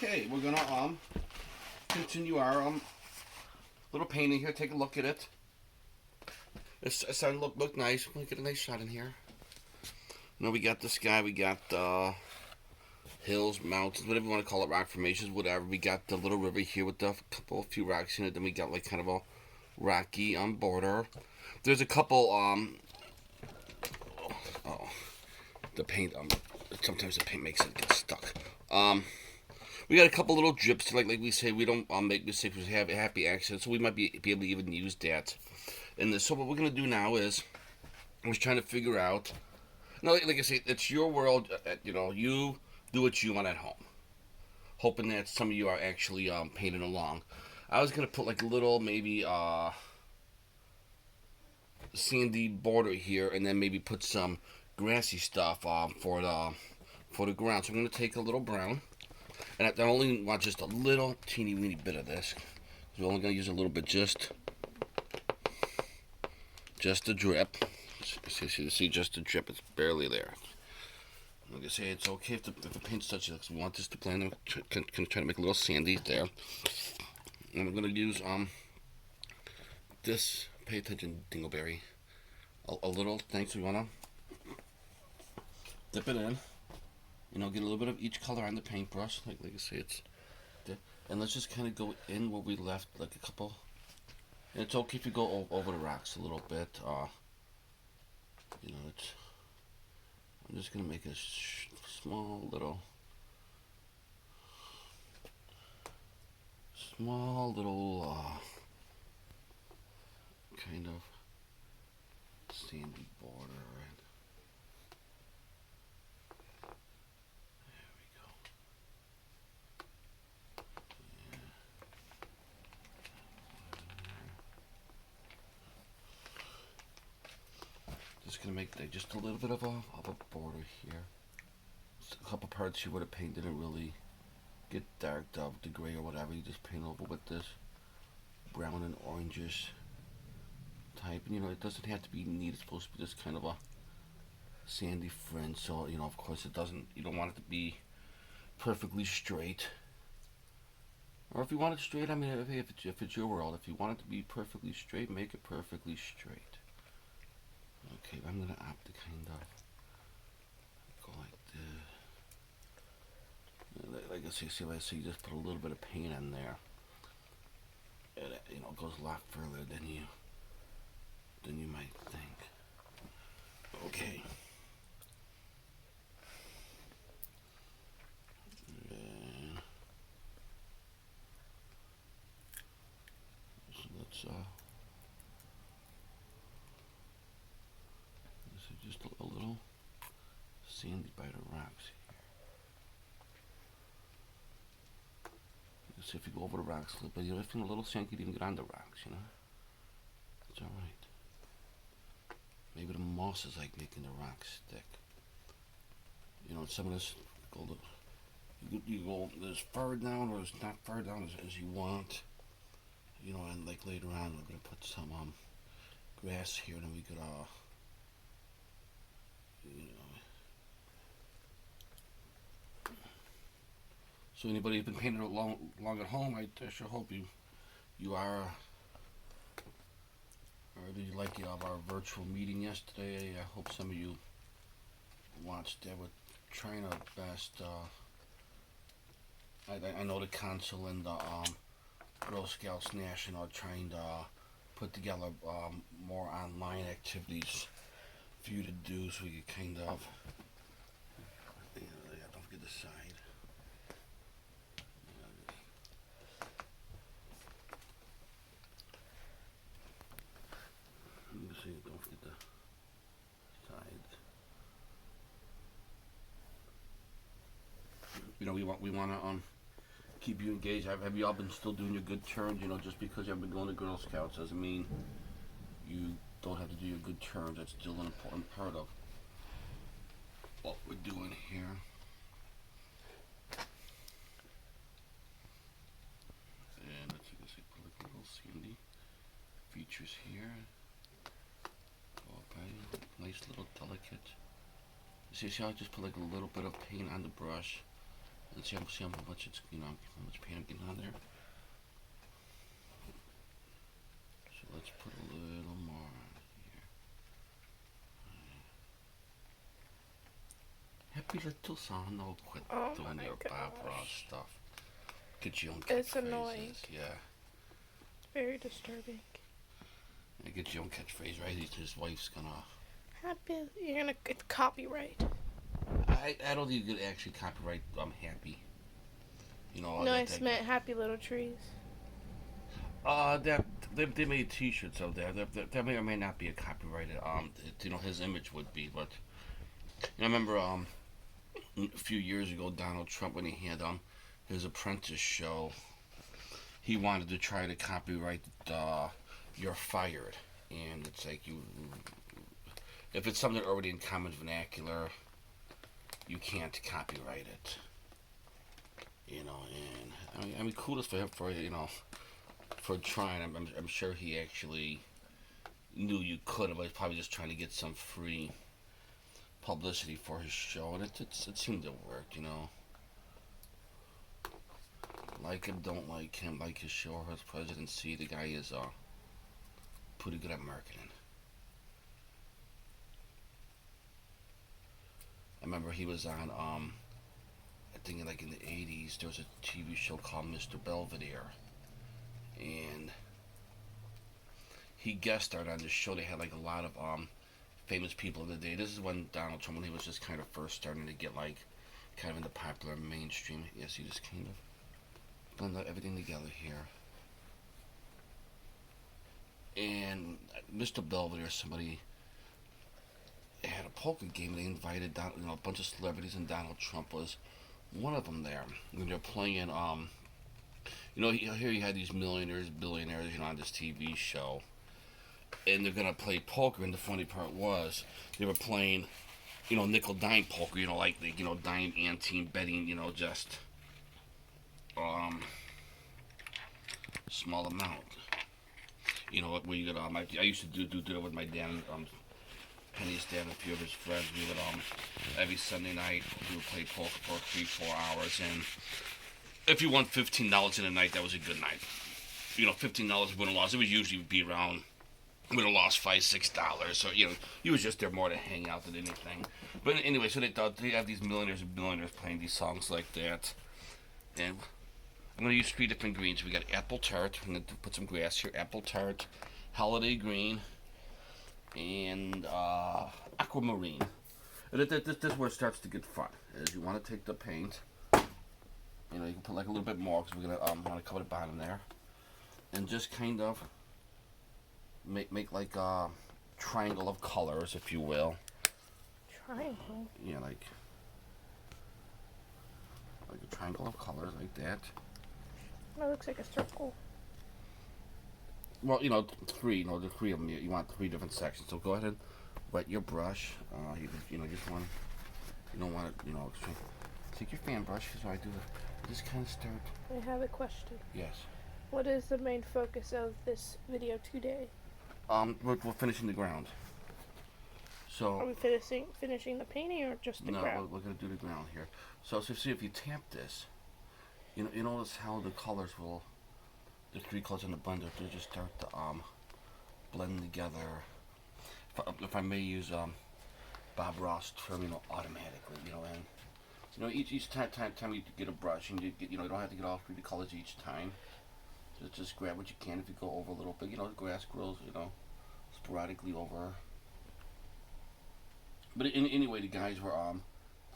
Okay, we're gonna continue our little painting here. Take a look at it. It's starting to look nice. We'll get a nice shot in here. Now we got the sky. We got hills, mountains, whatever you want to call it, rock formations, whatever. We got the little river here with a few rocks in it. Then we got like kind of a rocky border. There's a couple oh, the paint sometimes the paint makes it get stuck. We got a couple little drips, like we say, we don't make mistakes, we have happy accidents, so we might be able to even use that in this. So what we're gonna do now is I was trying to figure out. Now, like I say, it's your world. You do what you want at home, hoping that some of you are actually painting along. I was gonna put like a little maybe sandy border here, and then maybe put some grassy stuff for the ground. So I'm gonna take a little brown, and I only want just a little teeny weeny bit of this. So we're only gonna use a little bit, just a drip. See, just a drip. It's barely there. Like I say, it's okay if the paint's touchy. Because we want this to blend. Can try to make a little sandy there. And I'm gonna use this. Pay attention, Dingleberry. A little. Thanks. We wanna dip it in. Get a little bit of each color on the paintbrush. Like I say, it's. And let's just kind of go in where we left, like a couple. And it's okay if you go over the rocks a little bit. I'm just gonna make a small little kind of sandy border. And there we go. Just gonna make just a little bit of a border here. Just a couple parts here where the paint didn't really get darked up, the gray or whatever. You just paint over with this brown and orangish type. And it doesn't have to be neat. It's supposed to be just kind of a sandy fringe. So of course it doesn't. You don't want it to be perfectly straight. Or if you want it straight, I mean, if it's your world, if you want it to be perfectly straight, make it perfectly straight. Okay, I'm gonna opt to kind of go like this. Like I say, you just put a little bit of paint in there. It goes a lot further than you might think. Okay. And so let's just a little sandy by the rocks here. See if you go over the rocks a little bit, if you're a little sand, you can even get on the rocks, It's alright. Maybe the moss is like making the rocks stick. Some of this you go as far down or as not far down as you want. And like later on we're gonna put some grass here, and then we could So anybody who's been painting long at home, I sure hope you are. I really like our virtual meeting yesterday. I hope some of you watched that. We're trying our best. I know the council and the Girl Scouts National are trying to put together more online activities for you to do, so you kind of. Don't forget the side. Don't forget the sides. We want to keep you engaged. Have you all been still doing your good turns? Just because you haven't been going to Girl Scouts doesn't mean you don't have to do your good turns. That's still an important part of what we're doing here. And let's see, put like a little sandy features here. Okay, nice little delicate. See how I just put like a little bit of paint on the brush, And see how much it's, how much paint I'm getting on there. So let's put a little more on here. Happy little son, no quit doing your Bob Ross stuff. Get your own catchphrases. It's annoying. Yeah. It's very disturbing. Get your own catchphrase, right? His wife's gonna. You're gonna get copyright. I don't think you could actually copyright. I'm happy. No, I meant happy little trees. They made T-shirts out there. That may or may not be a copyrighted. His image would be, but I remember a few years ago, Donald Trump, when he had his Apprentice show, he wanted to try to copyright "You're Fired," and it's like if it's something already in common vernacular, you can't copyright it. And I mean, kudos for him for trying. I'm sure he actually knew you couldn't, but he's probably just trying to get some free publicity for his show, and it seemed to work. Like him, don't like him, like his show or his presidency. The guy is pretty good at marketing. I remember he was on I think like in the '80s there was a TV show called Mr. Belvedere, and he guest starred on this show. They had like a lot of famous people in the day. This is when Donald Trump, when he was just kind of first starting to get like kind of in the popular mainstream. Yes, he just kind of blend everything together here. And Mr. Belvedere, somebody had a poker game. They invited a bunch of celebrities, and Donald Trump was one of them there. And they're playing. Here you had these millionaires, billionaires, on this TV show, and they're gonna play poker. And the funny part was they were playing, nickel dime poker. Like the dime ante betting. Just small amount. Where you got I used to do it with my dad. Penny's dad and a few of his friends. We would every Sunday night we would play poker for 3-4 hours, and if you won $15 in a night, that was a good night. $15 win or loss. It would usually be around win or loss $5-6. So you was just there more to hang out than anything. But anyway, so they thought they have these millionaires and billionaires playing these songs like that, and I'm gonna use 3 different greens. We got apple tart. I'm gonna put some grass here. Apple tart, holiday green, and aquamarine. And this is where it starts to get fun. Is you want to take the paint. You can put like a little bit more because we're gonna want to cover the bottom there, and just kind of make like a triangle of colors, if you will. Triangle. Yeah, like a triangle of colors like that. That looks like a circle. Well, 3. The 3 of them. You want 3 different sections. So go ahead and wet your brush. Just want. You don't want it. Take your fan brush. So I do. Just kind of start. I have a question. Yes. What is the main focus of this video today? We're finishing the ground. So. Are we finishing the painting or just the ground? No, we're gonna do the ground here. So see if you tap this. You notice how the colors will. The 3 colors in the blender, they just start to blend together. If I may use Bob Ross term, automatically, and each time you get a brush, and you don't have to get all 3 colors each time. Just grab what you can. If you go over a little bit, the grass grows, sporadically over. But anyway, the guys were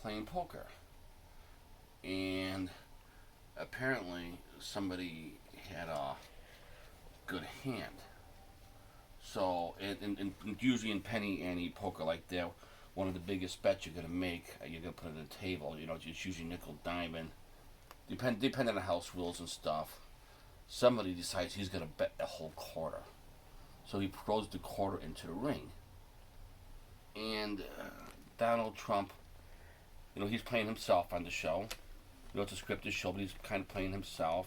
playing poker, and apparently somebody had a good hand. So, and usually in penny ante poker like that, one of the biggest bets you're gonna make, you're gonna put it on the table. Just using nickel diamond. Depending on the house rules and stuff, somebody decides he's gonna bet a whole quarter. So he throws the quarter into the ring. And Donald Trump, he's playing himself on the show. It's a scripted show, but he's kind of playing himself.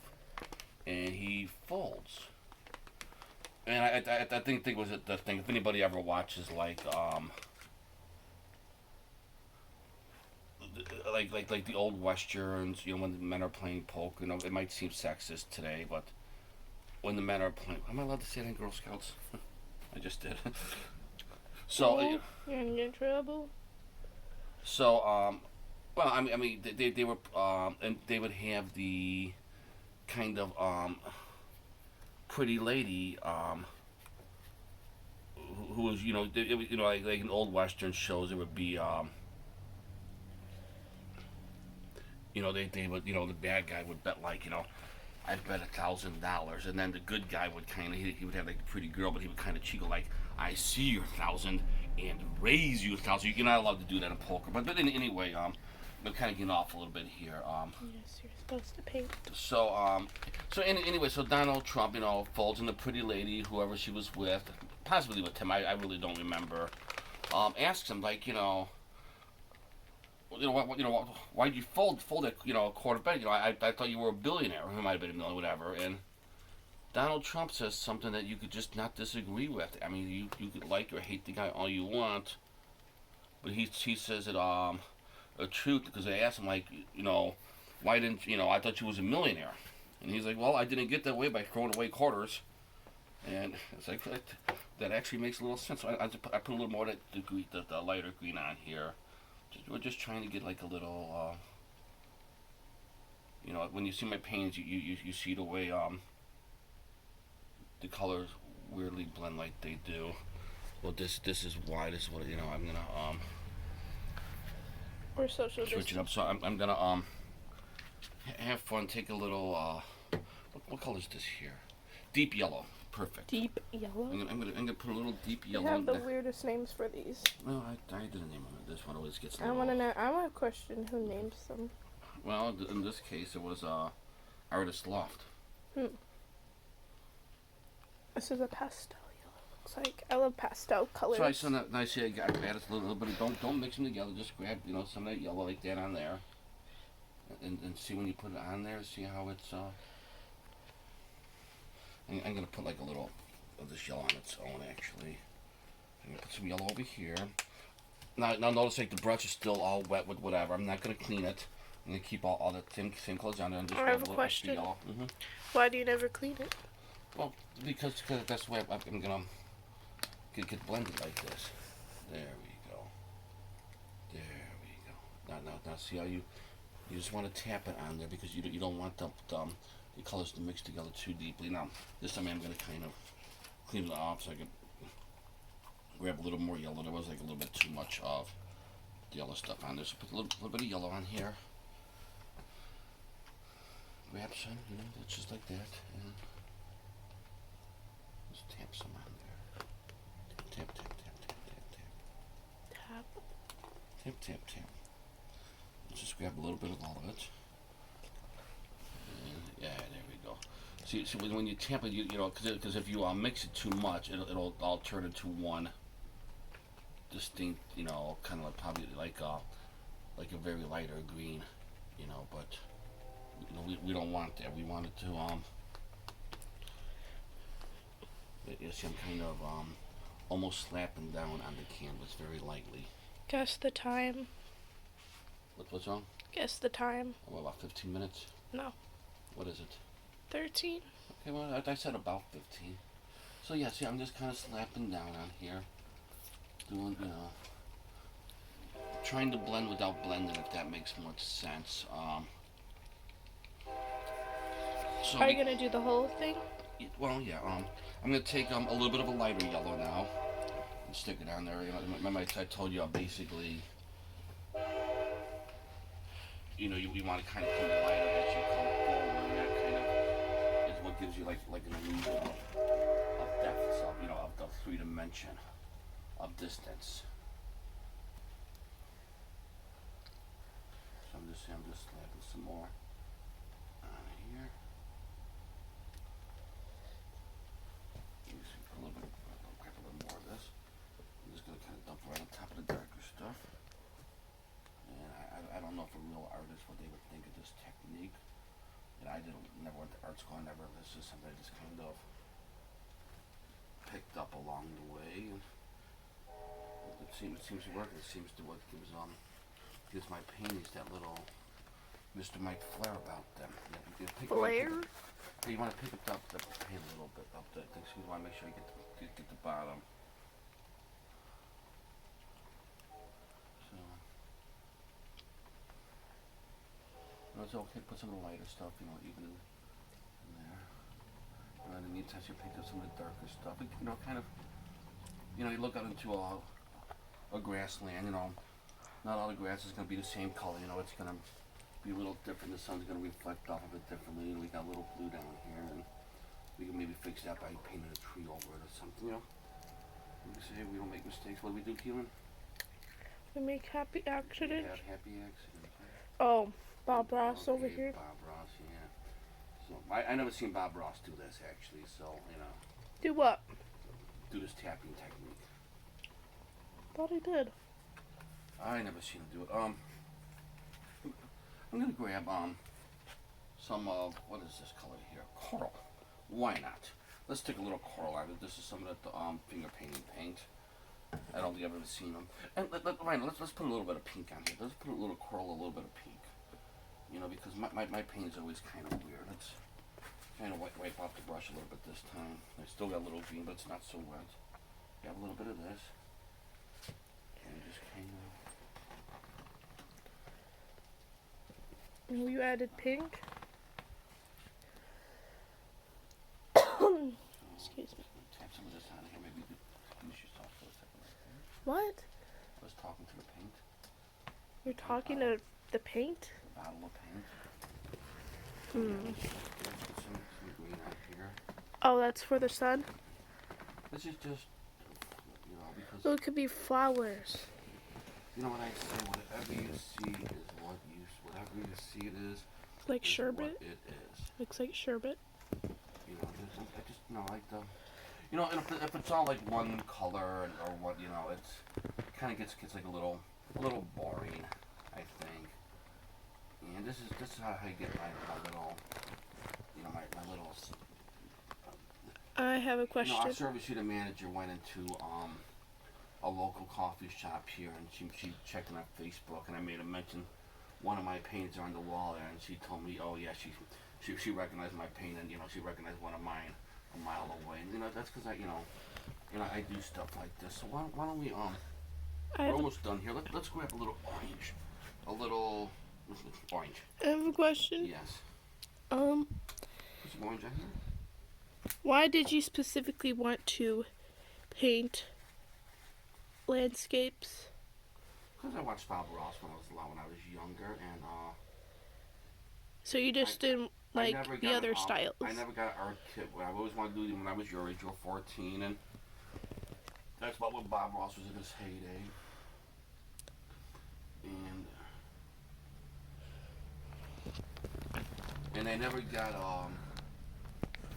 And he folds. And I think was the thing. If anybody ever watches like like the old westerns. You know, when the men are playing poker. You know, it might seem sexist today, but when the men are playing, am I allowed to say that in Girl Scouts? I just did. So, Oh, you're in trouble. so well, I mean, they were and they would have the kind of pretty lady who was, it, like in old western shows, it would be they would, the bad guy would bet, like, I'd bet $1,000, and then the good guy would kind of, he would have like the pretty girl, but he would kind of cheat, like, I see your 1,000 and raise you 1,000. You're not allowed to do that in poker, but anyway, we're kind of getting off a little bit here. Yes, you're supposed to paint. Anyway, so Donald Trump, folds in the pretty lady, whoever she was with, possibly with Tim. I really don't remember. Asks him, like, why'd you fold it, a quarter bet? I thought you were a billionaire. Or he might have been a million, whatever. And Donald Trump says something that you could just not disagree with. I mean, you could like or hate the guy all you want, but he says it a truth, because they asked him, like, why didn't I thought you was a millionaire, and he's like, well, I didn't get that way by throwing away quarters, and it's like that actually makes a little sense. So I put a little more of the lighter green on here. We're just trying to get like a little, when you see my paintings, you see the way the colors weirdly blend like they do. Well, this is why. This is what I'm gonna Or social switch it up. distance. So I'm gonna have fun. Take a little what color is this here? Deep yellow. Perfect. Deep yellow. I'm gonna put a little deep You yellow have in the there. weirdest names for these. Well, I didn't name them. This one always gets a I little. want to know. I want to question who names them. Well, in this case, it was Artist Loft. This is a pastel yellow. Looks like I love pastel colors. So I see I added a little bit. Don't mix them together. Just grab some of that yellow like that on there, and see when you put it on there. See how it's. I'm gonna put like a little of this yellow on its own. Actually, I'm gonna put some yellow over here. Now notice like the brush is still all wet with whatever. I'm not gonna clean it. I'm gonna keep all the same colors on there and just I grab have a a little extra question. yellow. Why do you never clean it? Well, because that's the way I'm gonna get blended like this. There we go. There we go. Now see how you just want to tap it on there, because you don't want the colors to mix together too deeply. Now this time I'm gonna kind of clean it off so I can grab a little more yellow. There was like a little bit too much of the yellow stuff on there. So put a little bit of yellow on here. Grab some, just like that, and just tap some on there. Tap, tap, tap, tap, tap, tap. Tap. Tap, tap, tap. Just grab a little bit of all of it. And, yeah, there we go. See, when you tap it, because if you mix it too much, it'll all turn into one distinct, kind of like probably like a very lighter green, but we don't want that. We want it to you see, I'm kind of almost slapping down on the canvas very lightly. Guess the time. What's wrong? Guess the time. Oh, about 15 minutes? No. What is it? 13. Okay, well, I said about 15. So yeah, see, I'm just kind of slapping down on here. Doing, trying to blend without blending, if that makes much sense. Are you gonna do the whole thing? Well, yeah. I'm gonna take a little bit of a lighter yellow now and stick it on there. Remember I told you basically, you want to kind of come lighter as you come forward. And that kind of is what gives you like an illusion of depth, of the 3 dimension of distance. So I'm just slapping some more on here. Grab a little more of this. I'm just gonna kind of dump right on top of the darker stuff. And I don't know if a real artist, what they would think of this technique. And I never went to art school. This is something I just kind of picked up along the way. And it seems to work. It seems to what gives gives my paintings that little Mr. Mike flair about them. You Flare? You want to pick it up the paint a little bit up the thing. So you want to make sure you get the bottom. So it's okay to put some of the lighter stuff, even in there. And then in the meantime, you pick up some of the darker stuff. Kind of, you look out into a grassland. Not all the grass is going to be the same color. It's going to be a little different. The sun's going to reflect off of it differently. We got a little blue down here, and we can maybe fix that by painting a tree over it or something. We can say we don't make mistakes. What do we do, Keelan? We make happy accidents. We have happy accidents. Oh, Bob Ross over here. Bob Ross, yeah. So I never seen Bob Ross do this actually. So Do what? do this tapping technique. Thought he did. I never seen him do it. I'm gonna grab some of what is this color here? Coral. Why not? Let's take a little coral out of it. This is some of the finger painting paint. I don't think I've ever seen them. And Ryan, let's put a little bit of pink on here. Let's put a little coral, a little bit of pink. Because my paint is always kind of weird. Let's kind of wipe off the brush a little bit this time. I still got a little green, but it's not so wet. Got a little bit of this. And just kind of. You added pink. Excuse me. Tap some of this on here. Maybe you could use yourself for a second right there. What? I was talking to the paint. You're talking to the paint? Bottle of paint. Hmm. Get some green out here. Oh, that's for the sun? This is just, because Oh, it could be flowers. you know what I say. Whatever you see is whatever you see it is. Like is sherbet? What it is. Looks like sherbet. I just like the. And if it's all like one color or what, it's kind of gets like a little boring, I think. And this is how I get my little, my little. I have a question. Our service unit manager went into a local coffee shop here, and she checked on our Facebook, and I made a mention. One of my paintings are on the wall there, and she told me, oh yeah, she recognized my paint, and she recognized one of mine a mile away. And that's because I do stuff like this. So why don't we we're almost done here. Let's grab a little orange, orange. I have a question. Yes. Um, Put some orange on here. why did you specifically want to paint landscapes? Because I watched Bob Ross when I was younger, and So you just didn't like the other styles? I never got an art kit. I always wanted to do it when I was your age, you were 14, and that's what when Bob Ross was in his heyday. And I never got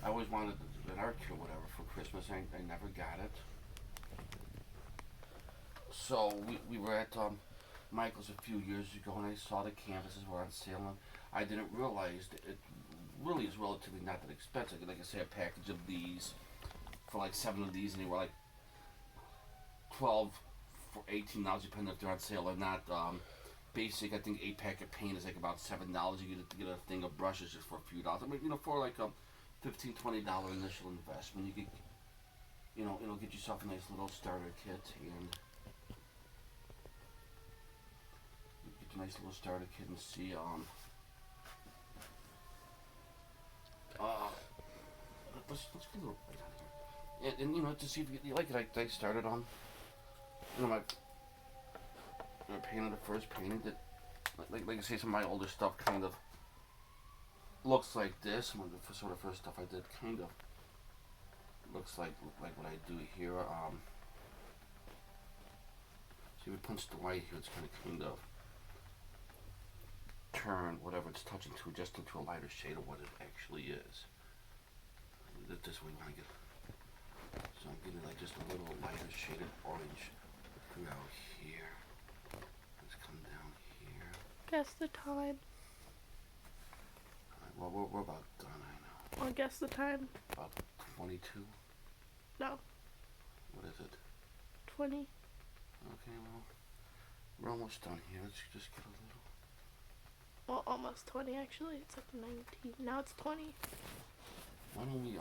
I always wanted an art kit or whatever for Christmas. I never got it. So we were at Michael's a few years ago, and I saw the canvases were on sale, and I didn't realize that it really is relatively not that expensive. Like I say, a package of these for like 7 of these, and they were like 12 for $18, depending if they're on sale or not. Basic, I think 8-pack of paint is like about $7. You get a thing of brushes just for a few dollars. I mean, for like a $15, $20 initial investment, you could, get yourself a nice little starter kit, and get a nice little starter kit and see let's get a little bit on here, and to see if you like it. I started on my painted the first painting that, like I say, some of my older stuff kind of looks like this. Some of the sort of first stuff I did kind of looks like what I do here. See, we punch the white here. It's kind of turn whatever it's touching to just into a lighter shade of what it actually is. This way, when I get, so I'm getting like just a little lighter shaded orange throughout here. Let's come down here. Guess the time. Well, we're about done, I know. I'll guess the time. About 22? No. What is it? 20. Okay, well, We're almost done here. Let's just get a little. Well, almost 20 actually. It's like 19. Now it's 20. Why don't we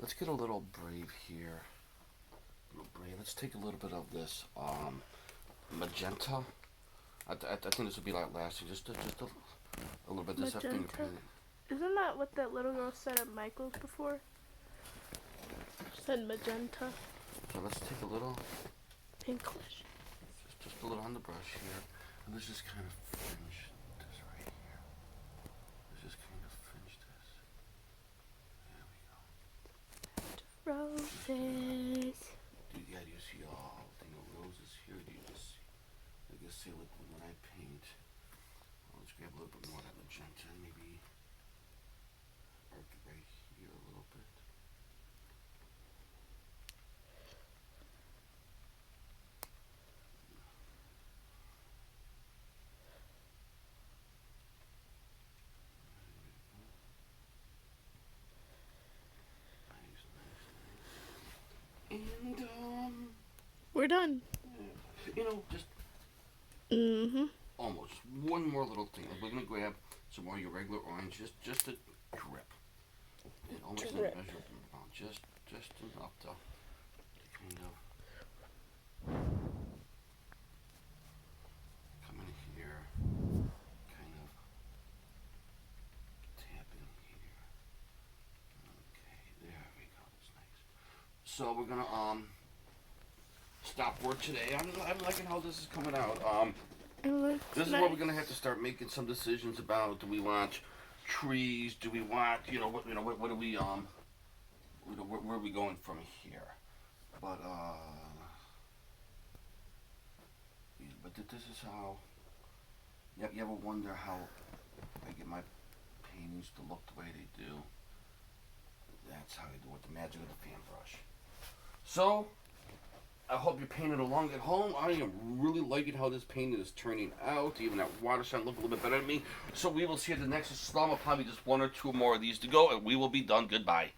let's get a little brave here. A little brave. Let's take a little bit of this magenta. I think this would be like lasting. Just a little bit. This Magenta? thing. Isn't that what that little girl said at Michael's before? She said magenta. So let's take a little. Pinkish. Just a little on the brush here. And let's just kind of fringe this right here. Let's just kind of fringe this. There we go. Roses. Yeah, do you see a whole thing of roses here? Do you just see? I guess see when I paint. Well, let's grab a little bit more of that magenta and maybe arc it right here a little bit. And We're done. just Mm-hmm. almost one more little thing. We're gonna grab some more of your regular orange, just a drip. And almost in a Drip. measurable amount, just enough to kind of come in here, kind of tap in here. Okay, there we go. That's nice. So we're gonna stop work today. I'm liking how this is coming out. It looks This is nice. where we're gonna have to start making some decisions about. Do we want trees? Do we want what do we where are we going from here? But this is how. You ever wonder how I get my paintings to look the way they do? That's how I do it with the magic of the fan brush. So I hope you're painting along at home. I am really liking how this painting is turning out. Even that water starting to look a little bit better to me. So we will see you at the next installment. Probably just one or two more of these to go, and we will be done. Goodbye.